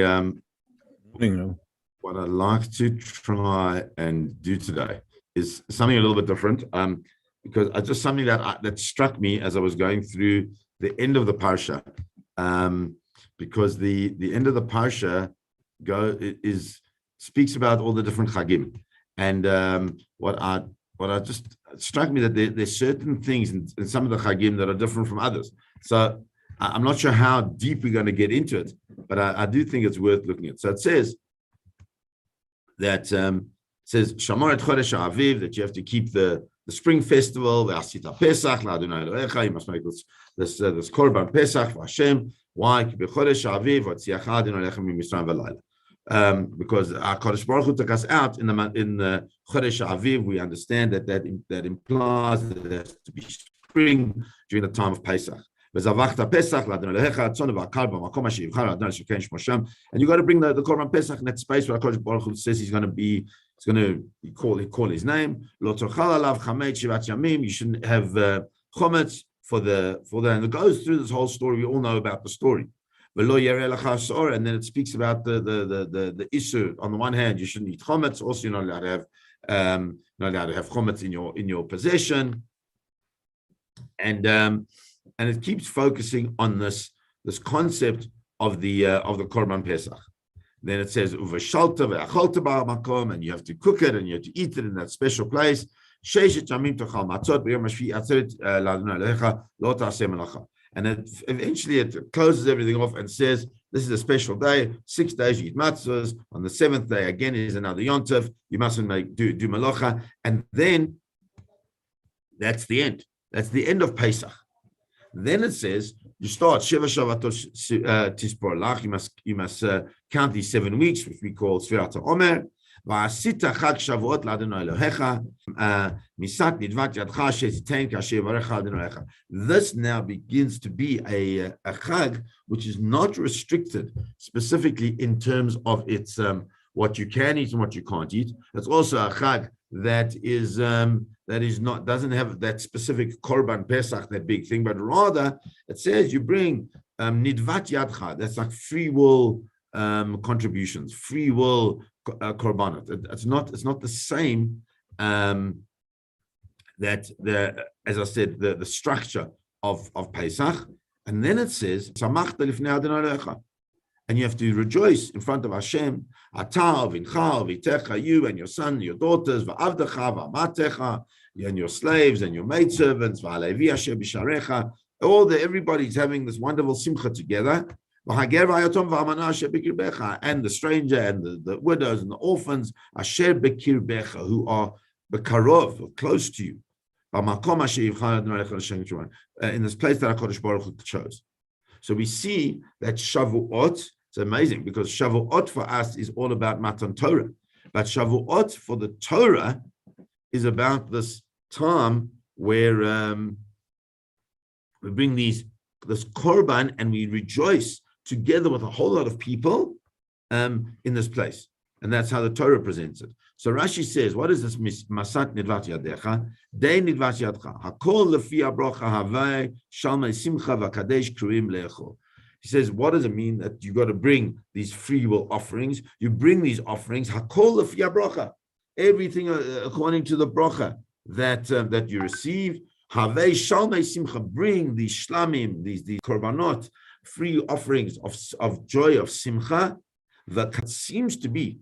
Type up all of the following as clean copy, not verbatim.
Um, Morning. what I'd like to try and do today is something a little bit different, because I just something that struck me as I was going through the end of the parsha, because the end of the parsha speaks about all the different chagim, and what I just struck me that there's certain things in some of the chagim that are different from others. So I'm not sure how deep we're going to get into it, but I do think it's worth looking at. So it says that Shamar et Chodesh Aviv, that you have to keep the spring festival, the Asita Pesach, LaAdonai Elohecha, you must make this Korban Pesach for Hashem. Why? Because our Kodesh Baruch Hu took us out in the Chodesh Aviv. We understand that implies that there has to be spring during the time of Pesach. And you got to bring the Korban Pesach in that space where HaKadosh Baruch Hu says he's going to call his name. You shouldn't have chometz for the, and it goes through this whole story. We all know about the story. And then it speaks about the issue. On the one hand, you shouldn't eat chometz. Also, you're not allowed to have chometz in your possession. And it keeps focusing on this concept of the Korban Pesach. Then it says uveshalta ve'achalta ba'makom, and you have to cook it and you have to eat it in that special place. And eventually it closes everything off and says, this is a special day, 6 days you eat matzahs. On the 7th day, again, is another yontif. You mustn't do malacha. And then that's the end. That's the end of Pesach. Then it says, you start Sheva Shavatot Tispor Lach. You must count these 7 weeks, which we call Sfirat HaOmer. Va'asita Chag Shavuot LaAdonai Elohecha Misat Nidvat Yadcha Shezitein Kasher Varecha Adonai Elohecha. This now begins to be a Chag which is not restricted specifically in terms of its what you can eat and what you can't eat. It's also a Chag that doesn't have that specific Korban Pesach, that big thing, but rather it says you bring Nidvat Yadcha. That's like free will contributions, free will korbanot. It's not the same that as I said, the structure of Pesach. And then it says Samachta lifnei Adonai Elohecha, and you have to rejoice in front of Hashem. Ata v'incha v'itecha, you and your son and your daughters, v'avdecha v'amatecha, and your slaves and your maidservants, v'alevi asher b'sharecha. Everybody's having this wonderful simcha together. And the stranger and the widows and the orphans, asher bekirbecha, who are bekarov, close to you, in this place that HaKadosh Baruch Hu chose. So we see that Shavuot, it's amazing because Shavuot for us is all about Matan Torah, but Shavuot for the Torah is about this time where we bring this korban and we rejoice together with a whole lot of people in this place. And that's how the Torah presents it. So Rashi says, what is this Masat Nidvat Yadecha? Dei Nidvat Yadcha. Hakol lefi abrocha havai shalmei simcha v'kadesh kruim le'echol. He says, what does it mean that you got to bring these free will offerings? You bring these offerings, Hakol lefi abrocha. Everything according to the brocha that you receive. Havei shalmei simcha. Bring these shlamim, these korbanot, free offerings of joy, of simcha. That seems to be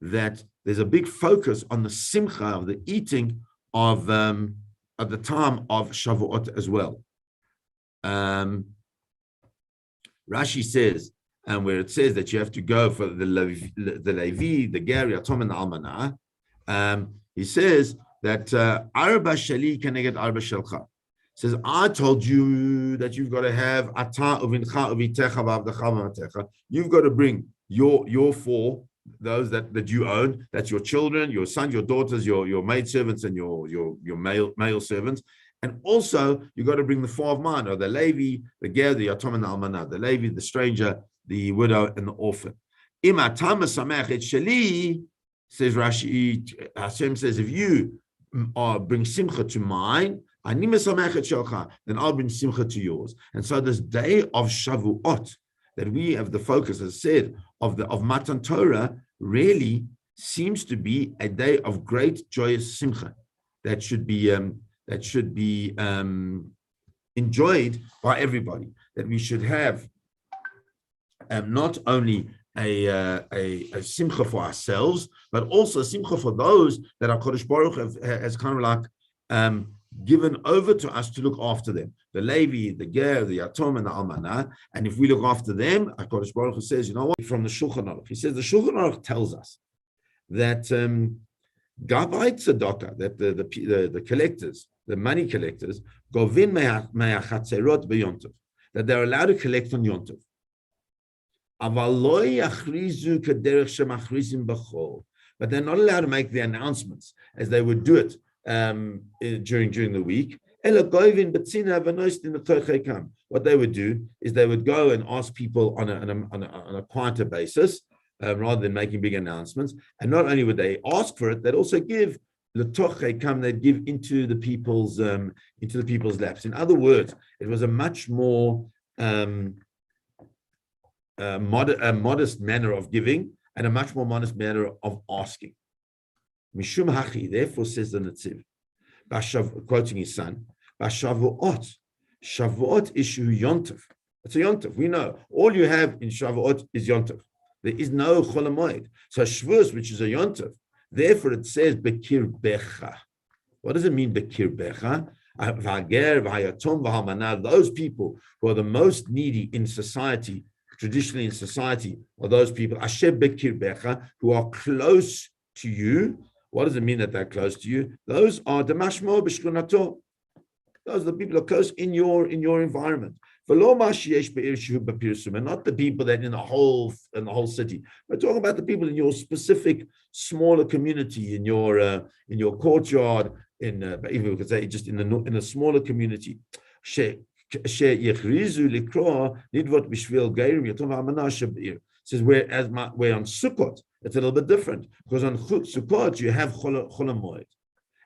that there's a big focus on the simcha of the eating of at the time of Shavuot as well. Rashi says, and where it says that you have to go for the Levi, the Ger, Yatom, and the Almanah, he says that Arba Shali Keneged Arba Shelcha. Says, I told you that you've got to have Ata Uvincha Uvitecha Vavdecha Vamatecha. You've got to bring your four, those that you own, that's your children, your sons, your daughters, your maidservants, and your male servants. And also, you got to bring the four of mine, or the Levi, the Ger, the Yatom, and the Almanah, the Levi, the stranger, the widow, and the orphan. Im Atam Samech et Sheli, says Rashi, Hashem says, if you bring simcha to mine, then I'll bring simcha to yours. And so this day of Shavuot that we have the focus, as said, of Matan Torah really seems to be a day of great joyous simcha that should be enjoyed by everybody. That we should have not only a simcha for ourselves, but also a simcha for those that our Kodesh Baruch has kind of like given over to us to look after them. The Levi, the Ger, the Yatom, and the Almanah. And if we look after them, our Kodesh Baruch says, you know what? From the Shulchan Aruch, he says the Shulchan Aruch tells us that Gavai Tzedakah, that the collectors, the money collectors, govin me'achatzerot b'yontov, that they're allowed to collect on Yontov. But they're not allowed to make the announcements as they would do it during the week. What they would do is they would go and ask people on a quieter basis, rather than making big announcements. And not only would they ask for it, they'd also give they'd give into the people's laps. In other words, it was a much more modest manner of giving and a much more modest manner of asking. Mishum hachi, therefore, says the Netziv, quoting his son, Shavuot is Shu Yontov. It's a Yontov. We know all you have in Shavuot is Yontov. There is no Chol HaMoed. So Shavuos, which is a Yontov, therefore it says Bekir Becha. What does it mean Bekir Becha? Those people who are the most needy in society, traditionally in society, are those people Asher Bekir Becha, who are close to you. What does it mean that they're close to you? Those are the Mashmo B'Shkunato. Those are the people who are close in your environment. And not the people that in the whole city. We're talking about the people in your specific smaller community, in your courtyard, even we could say just in a smaller community. Says where on Sukkot it's a little bit different, because on Sukkot you have Chol HaMoed,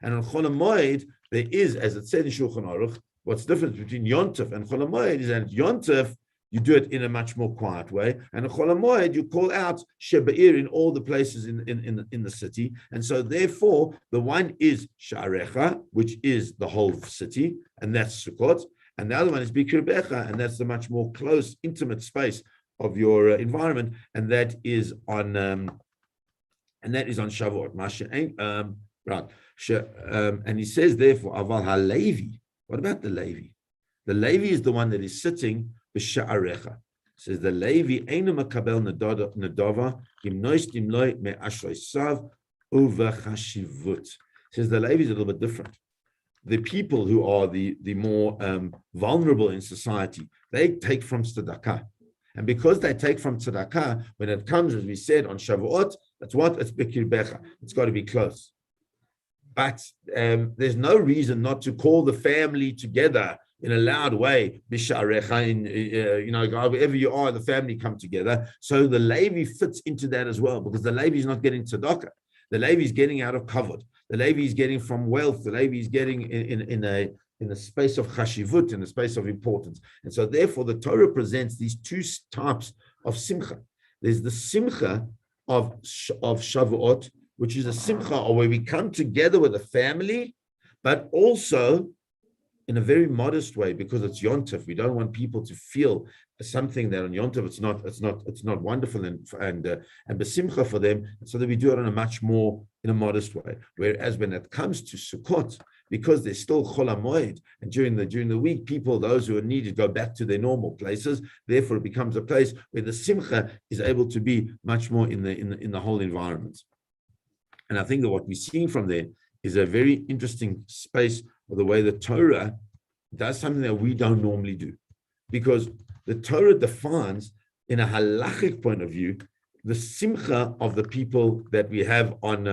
and on Chol HaMoed there is, as it said in Shulchan Aruch, what's the difference between Yontov and Chol HaMoed is that Yontov you do it in a much more quiet way, and in Chol HaMoed you call out Shebe'ir in all the places in the city, and so therefore the one is Sha'arecha, which is the whole city, and that's Sukkot, and the other one is Bikir Becha, and that's the much more close, intimate space of your environment, and that is on Shavuot. Right. And he says therefore, Aval HaLevi. What about the Levi? The Levi is the one that is sitting b'sha'arecha. Says the Levi einu makabel nedava im noist im loy me'ashrei sav uvechashivut. Says the Levi is a little bit different. The people who are the more vulnerable in society, they take from tzedakah. And because they take from tzedakah, when it comes, as we said, on Shavuot, that's what? It's Bikir Becha. It's got to be close. But there's no reason not to call the family together in a loud way, wherever you are, the family come together. So the Levi fits into that as well, because the Levi is not getting tzedakah. The Levi is getting out of kavod. The Levi is getting from wealth. The Levi is getting in a space of chashivut, in a space of importance. And so therefore the Torah presents these two types of simcha. There's the simcha of Shavuot, which is a simcha where we come together with a family, but also in a very modest way, because it's Yontov. We don't want people to feel something that on Yontov it's not wonderful and besimcha for them, so that we do it in a modest way. Whereas when it comes to Sukkot, because there's still Chol HaMoed, and during the week, those who are needed, go back to their normal places. Therefore, it becomes a place where the simcha is able to be much more in the whole environment. And I think that what we're seeing from there is a very interesting space of the way the Torah does something that we don't normally do, because the Torah defines, in a halachic point of view, the simcha of the people that we have on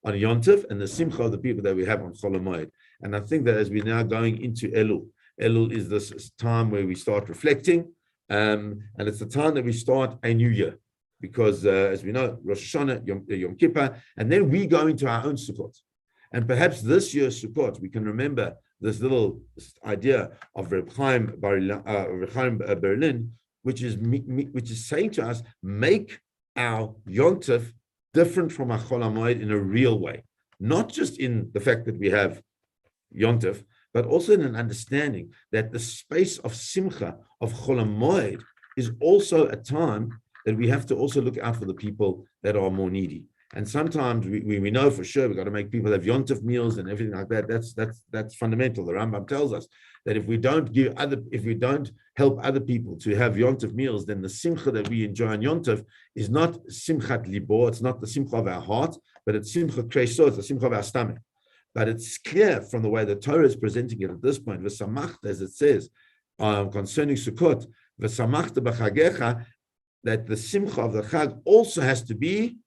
Yontif, and the simcha of the people that we have on Chol HaMoed. And I think that as we're now going into Elul is this time where we start reflecting, and it's the time that we start a new year, because as we know, Rosh Hashanah, Yom Kippur, and then we go into our own Sukkot. And perhaps this year's Sukkot, we can remember this idea of Reb Chaim Berlin, which is saying to us, make our Yontif different from our Chol HaMoed in a real way, not just in the fact that we have Yontif, but also in an understanding that the space of Simcha, of Chol HaMoed, is also a time that we have to also look out for the people that are more needy. And sometimes we know for sure we've got to make people have Yontif meals and everything like that. That's fundamental. The Rambam tells us that if we don't help other people to have Yontif meals, then the Simcha that we enjoy on Yontif is not Simchat Libo, it's not the Simcha of our heart, but it's Simcha Kreso, it's the Simcha of our stomach. But it's clear from the way the Torah is presenting it at this point, V'samachta, as it says, concerning Sukkot, V'samachta b'chagecha, that the Simcha of the Chag also has to be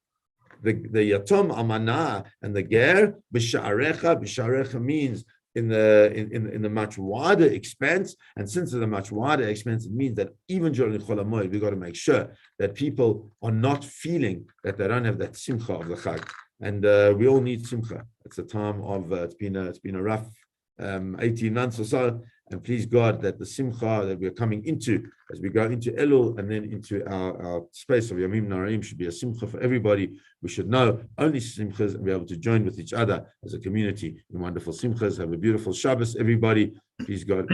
the Yatom Amana and the Ger b'sha'arecha. B'sha'arecha means in the much wider expanse, and since it's a much wider expanse, it means that even during Chol HaMoed, we've got to make sure that people are not feeling that they don't have that Simcha of the Chag. And we all need Simcha. It's a time of it's been a rough 18 months or so, and please God that the Simcha that we're coming into as we go into Elul and then into our space of Yamim Naraim should be a Simcha for everybody. We should know only Simchas and be able to join with each other as a community in wonderful Simchas. Have a beautiful Shabbos, everybody. Please God.